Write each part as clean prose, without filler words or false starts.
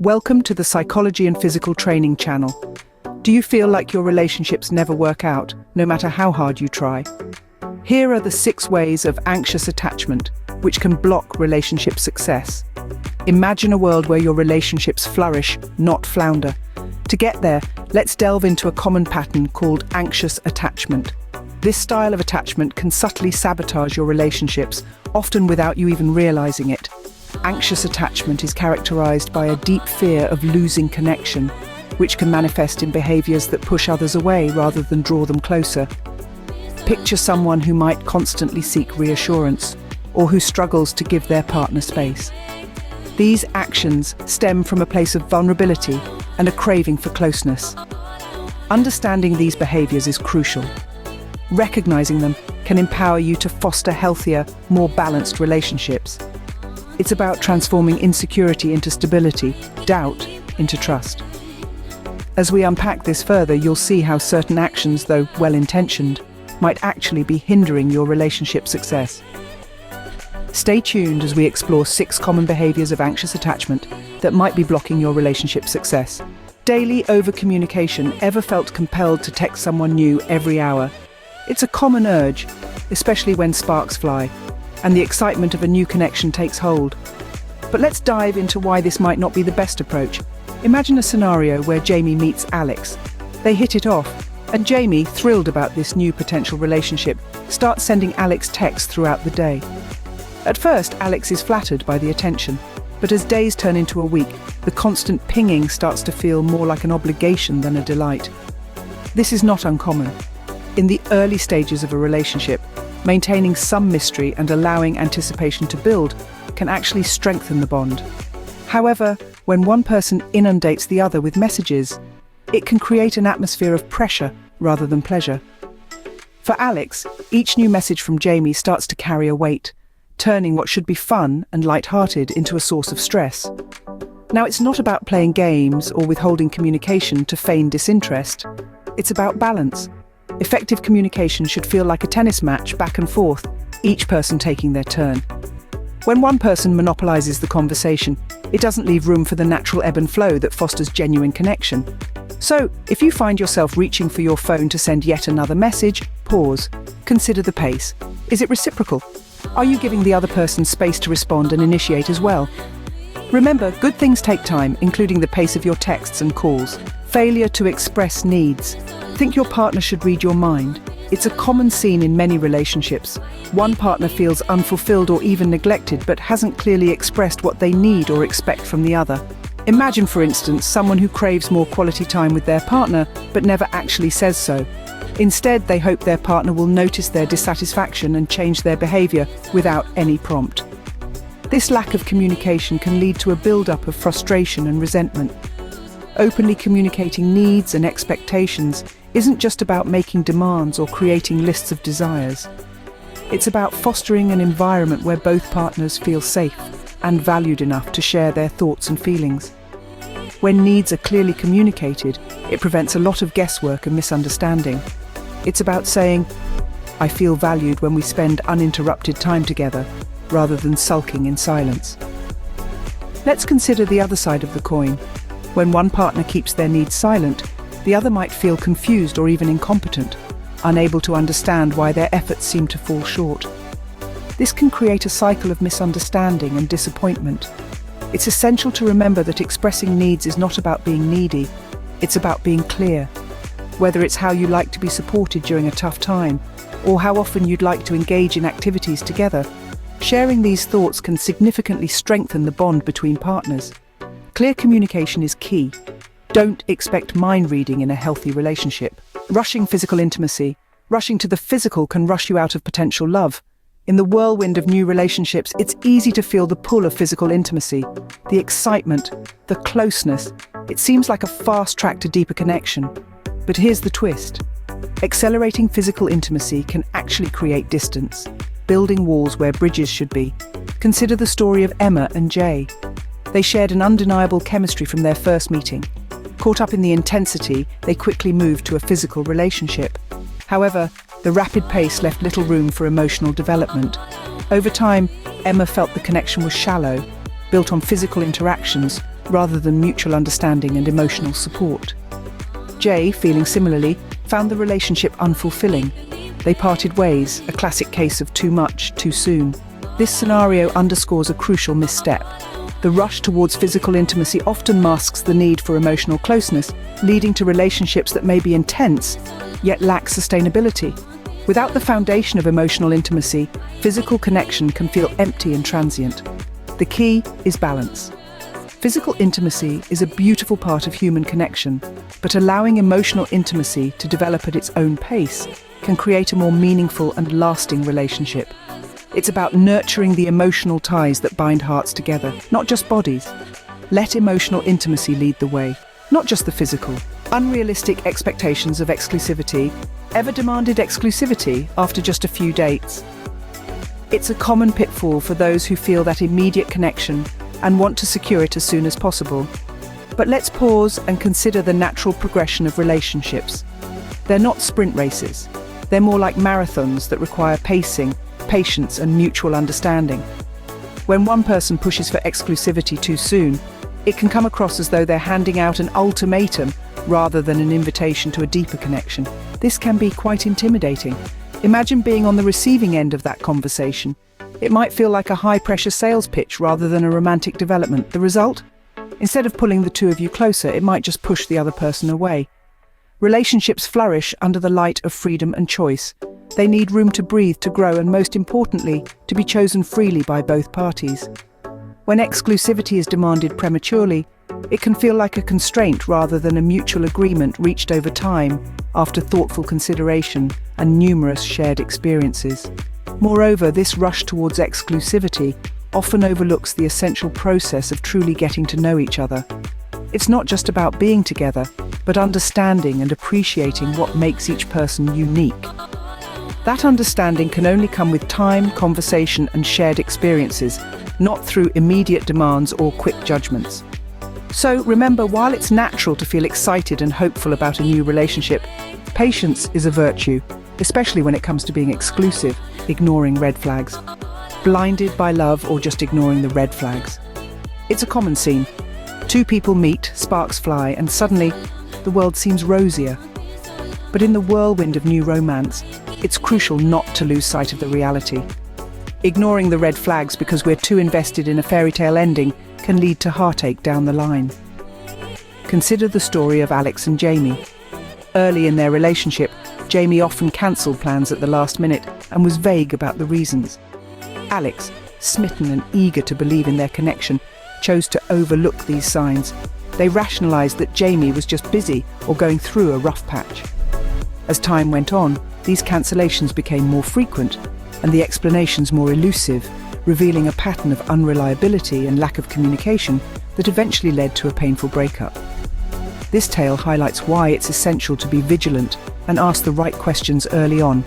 Welcome to the Psychology and Physical Training channel. Do you feel like your relationships never work out, no matter how hard you try? Here are the 6 ways of anxious attachment, which can block relationship success. Imagine a world where your relationships flourish, not flounder. To get there, let's delve into a common pattern called anxious attachment. This style of attachment can subtly sabotage your relationships, often without you even realizing it. Anxious attachment is characterized by a deep fear of losing connection, which can manifest in behaviors that push others away rather than draw them closer. Picture someone who might constantly seek reassurance, or who struggles to give their partner space. These actions stem from a place of vulnerability and a craving for closeness. Understanding these behaviors is crucial. Recognizing them can empower you to foster healthier, more balanced relationships. It's about transforming insecurity into stability, doubt into trust. As we unpack this further, you'll see how certain actions, though well-intentioned, might actually be hindering your relationship success. Stay tuned as we explore 6 common behaviors of anxious attachment that might be blocking your relationship success. Daily over-communication. Ever felt compelled to text someone new every hour? It's a common urge, especially when sparks fly and the excitement of a new connection takes hold. But let's dive into why this might not be the best approach. Imagine a scenario where Jamie meets Alex. They hit it off, and Jamie, thrilled about this new potential relationship, starts sending Alex texts throughout the day. At first, Alex is flattered by the attention, but as days turn into a week, the constant pinging starts to feel more like an obligation than a delight. This is not uncommon. In the early stages of a relationship, maintaining some mystery and allowing anticipation to build can actually strengthen the bond. However, when one person inundates the other with messages, it can create an atmosphere of pressure rather than pleasure. For Alex, each new message from Jamie starts to carry a weight, turning what should be fun and light-hearted into a source of stress. Now, it's not about playing games or withholding communication to feign disinterest. It's about balance. Effective communication should feel like a tennis match, back and forth, each person taking their turn. When one person monopolizes the conversation, it doesn't leave room for the natural ebb and flow that fosters genuine connection. So, if you find yourself reaching for your phone to send yet another message, pause. Consider the pace. Is it reciprocal? Are you giving the other person space to respond and initiate as well? Remember, good things take time, including the pace of your texts and calls. Failure to express needs. Think your partner should read your mind. It's a common scene in many relationships. One partner feels unfulfilled or even neglected, but hasn't clearly expressed what they need or expect from the other. Imagine, for instance, someone who craves more quality time with their partner, but never actually says so. Instead, they hope their partner will notice their dissatisfaction and change their behavior without any prompt. This lack of communication can lead to a build-up of frustration and resentment. Openly communicating needs and expectations isn't just about making demands or creating lists of desires. It's about fostering an environment where both partners feel safe and valued enough to share their thoughts and feelings. When needs are clearly communicated, it prevents a lot of guesswork and misunderstanding. It's about saying, "I feel valued when we spend uninterrupted time together," rather than sulking in silence. Let's consider the other side of the coin. When one partner keeps their needs silent, the other might feel confused or even incompetent, unable to understand why their efforts seem to fall short. This can create a cycle of misunderstanding and disappointment. It's essential to remember that expressing needs is not about being needy, it's about being clear. Whether it's how you like to be supported during a tough time, or how often you'd like to engage in activities together, sharing these thoughts can significantly strengthen the bond between partners. Clear communication is key. Don't expect mind reading in a healthy relationship. Rushing physical intimacy. Rushing to the physical can rush you out of potential love. In the whirlwind of new relationships, it's easy to feel the pull of physical intimacy, the excitement, the closeness. It seems like a fast track to deeper connection. But here's the twist. Accelerating physical intimacy can actually create distance, building walls where bridges should be. Consider the story of Emma and Jay. They shared an undeniable chemistry from their first meeting. Caught up in the intensity, they quickly moved to a physical relationship. However, the rapid pace left little room for emotional development. Over time, Emma felt the connection was shallow, built on physical interactions rather than mutual understanding and emotional support. Jay, feeling similarly, found the relationship unfulfilling. They parted ways, a classic case of too much, too soon. This scenario underscores a crucial misstep. The rush towards physical intimacy often masks the need for emotional closeness, leading to relationships that may be intense, yet lack sustainability. Without the foundation of emotional intimacy, physical connection can feel empty and transient. The key is balance. Physical intimacy is a beautiful part of human connection, but allowing emotional intimacy to develop at its own pace can create a more meaningful and lasting relationship. It's about nurturing the emotional ties that bind hearts together, not just bodies. Let emotional intimacy lead the way, not just the physical. Unrealistic expectations of exclusivity. Ever demanded exclusivity after just a few dates? It's a common pitfall for those who feel that immediate connection and want to secure it as soon as possible. But let's pause and consider the natural progression of relationships. They're not sprint races. They're more like marathons that require pacing, patience, and mutual understanding. When one person pushes for exclusivity too soon, it can come across as though they're handing out an ultimatum rather than an invitation to a deeper connection. This can be quite intimidating. Imagine being on the receiving end of that conversation. It might feel like a high-pressure sales pitch rather than a romantic development. The result? Instead of pulling the two of you closer, it might just push the other person away. Relationships flourish under the light of freedom and choice. They need room to breathe, to grow, and most importantly, to be chosen freely by both parties. When exclusivity is demanded prematurely, it can feel like a constraint rather than a mutual agreement reached over time after thoughtful consideration and numerous shared experiences. Moreover, this rush towards exclusivity often overlooks the essential process of truly getting to know each other. It's not just about being together, but understanding and appreciating what makes each person unique. That understanding can only come with time, conversation, and shared experiences, not through immediate demands or quick judgments. So remember, while it's natural to feel excited and hopeful about a new relationship, patience is a virtue, especially when it comes to being exclusive, ignoring red flags. Blinded by love or just ignoring the red flags. It's a common scene. Two people meet, sparks fly, and suddenly the world seems rosier. But in the whirlwind of new romance, it's crucial not to lose sight of the reality. Ignoring the red flags because we're too invested in a fairy tale ending can lead to heartache down the line. Consider the story of Alex and Jamie. Early in their relationship, Jamie often cancelled plans at the last minute and was vague about the reasons. Alex, smitten and eager to believe in their connection, chose to overlook these signs. They rationalized that Jamie was just busy or going through a rough patch. As time went on, these cancellations became more frequent and the explanations more elusive, revealing a pattern of unreliability and lack of communication that eventually led to a painful breakup. This tale highlights why it's essential to be vigilant and ask the right questions early on.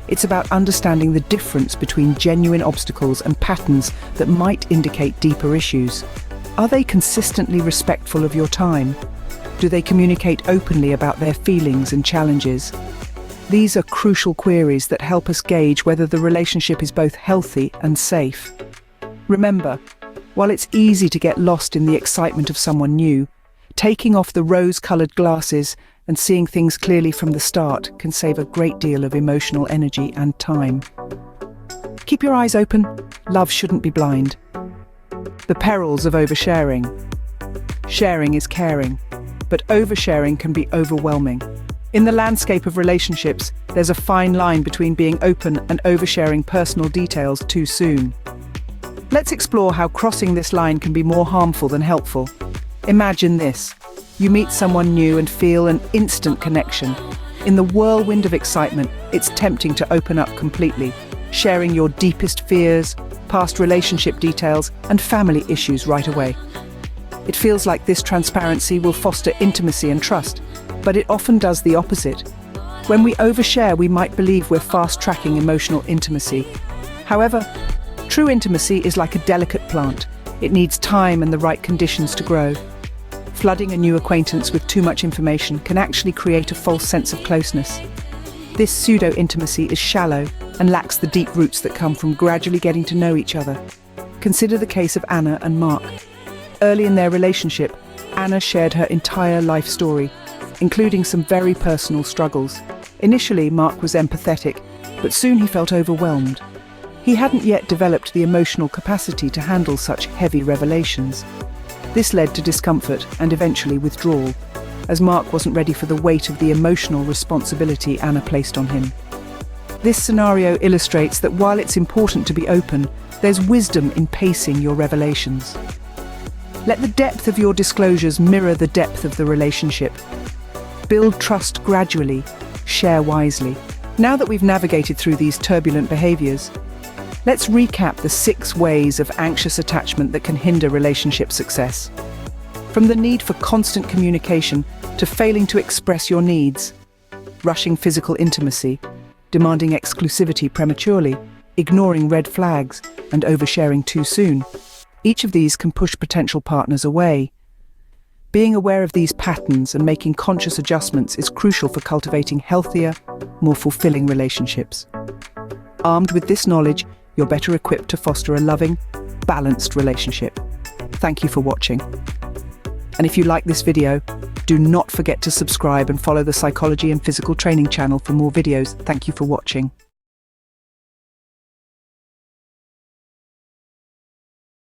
It's about understanding the difference between genuine obstacles and patterns that might indicate deeper issues. Are they consistently respectful of your time? Do they communicate openly about their feelings and challenges? These are crucial queries that help us gauge whether the relationship is both healthy and safe. Remember, while it's easy to get lost in the excitement of someone new, taking off the rose-colored glasses and seeing things clearly from the start can save a great deal of emotional energy and time. Keep your eyes open. Love shouldn't be blind. The perils of oversharing. Sharing is caring, but oversharing can be overwhelming. In the landscape of relationships, there's a fine line between being open and oversharing personal details too soon. Let's explore how crossing this line can be more harmful than helpful. Imagine this. You meet someone new and feel an instant connection. In the whirlwind of excitement, it's tempting to open up completely, sharing your deepest fears, past relationship details, and family issues right away. It feels like this transparency will foster intimacy and trust, but it often does the opposite. When we overshare, we might believe we're fast-tracking emotional intimacy. However, true intimacy is like a delicate plant. It needs time and the right conditions to grow. Flooding a new acquaintance with too much information can actually create a false sense of closeness. This pseudo-intimacy is shallow and lacks the deep roots that come from gradually getting to know each other. Consider the case of Anna and Mark. Early in their relationship, Anna shared her entire life story, including some very personal struggles. Initially, Mark was empathetic, but soon he felt overwhelmed. He hadn't yet developed the emotional capacity to handle such heavy revelations. This led to discomfort and eventually withdrawal, as Mark wasn't ready for the weight of the emotional responsibility Anna placed on him. This scenario illustrates that while it's important to be open, there's wisdom in pacing your revelations. Let the depth of your disclosures mirror the depth of the relationship. Build trust gradually, share wisely. Now that we've navigated through these turbulent behaviors, let's recap the 6 ways of anxious attachment that can hinder relationship success. From the need for constant communication to failing to express your needs, rushing physical intimacy, demanding exclusivity prematurely, ignoring red flags, and oversharing too soon, each of these can push potential partners away. Being aware of these patterns and making conscious adjustments is crucial for cultivating healthier, more fulfilling relationships. Armed with this knowledge, you're better equipped to foster a loving, balanced relationship. Thank you for watching. And if you like this video, do not forget to subscribe and follow the Psychology and Physical Training channel for more videos. Thank you for watching.